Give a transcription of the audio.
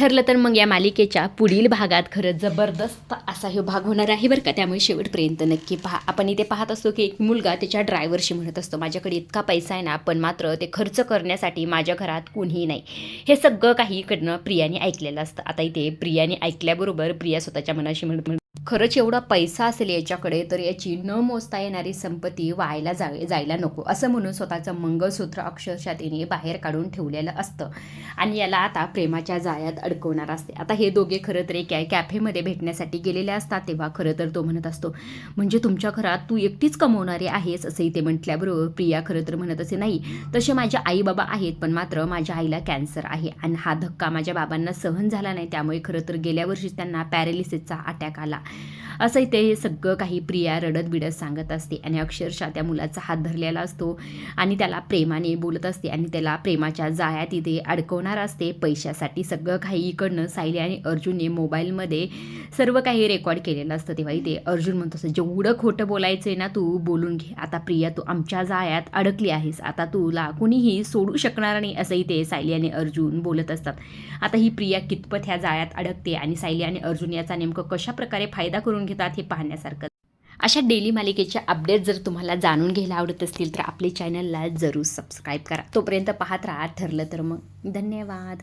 ठरलं तर मग या मालिकेच्या पुढील भागात खरंच जबरदस्त असा हे भाग होणार आहे बरं का. त्यामुळे शेवटपर्यंत नक्की पहा. आपण इथे पाहत असतो की एक मुलगा त्याच्या ड्रायव्हरशी म्हणत असतो, माझ्याकडे इतका पैसा आहे ना, पण मात्र ते खर्च करण्यासाठी माझ्या घरात कुणीही नाही. हे सगळं काही इकडनं प्रियाने ऐकलेलं असतं. आता इथे प्रियाने ऐकल्याबरोबर प्रिया स्वतःच्या मनाशी म्हणत, खरंच एवढा पैसा असेल याच्याकडे तर याची न मोजता येणारी संपत्ती वायाला जायला नको, असं म्हणून स्वतःचं मंगळसूत्र अक्षरशः तिने बाहेर काढून ठेवलेलं असतं आणि याला आता प्रेमाच्या जाळ्यात अडकवणार असते. आता हे दोघे खरं तर एक कॅफेमध्ये भेटण्यासाठी गेलेले असतात. तेव्हा खरं तर तो म्हणत असतो, म्हणजे तुमच्या घरात तू एकटीच कमवणारी आहेस, असं इथे म्हटल्याबरोबर प्रिया खरं तर म्हणत असे, नाही तसे माझे आई बाबा आहेत, पण मात्र माझ्या आईला कॅन्सर आहे आणि हा धक्का माझ्या बाबांना सहन झाला नाही, त्यामुळे खरं तर गेल्या वर्षीच त्यांना पॅरालिसिसचा अटॅक आला, असं इथे हे सगळं काही प्रिया रडत बिडत सांगत असते. आणि अक्षरशः त्या मुलाचा हात धरलेला असतो आणि त्याला प्रेमाने बोलत असते आणि त्याला प्रेमाच्या जाळ्यात इथे अडकवणार असते पैशासाठी. सगळं काही इकडनं सायली आणि अर्जुनने मोबाईलमध्ये सर्व काही रेकॉर्ड केलेलं असतं. तेव्हा इथे अर्जुन म्हणतो असं, जेवढं खोटं बोलायचं आहे ना तू बोलून घे. आता प्रिया तू आमच्या जाळ्यात अडकली आहेस, आता तुला कुणीही सोडू शकणार नाही, असं इथे सायली आणि अर्जुन बोलत असतात. आता ही प्रिया कितपत ह्या जाळ्यात अडकते आणि सायली आणि अर्जुन याचा नेमकं कशा प्रकारे फायदा करून घेतात हे पाहण्यासारखं. अशा डेली मालिकेच्या अपडेट जर तुम्हाला जाणून घ्यायला आवडत असतील तर आपल्या चॅनलला जरूर सबस्क्राईब करा. तोपर्यंत पाहत राहा ठरलं तर मग. धन्यवाद.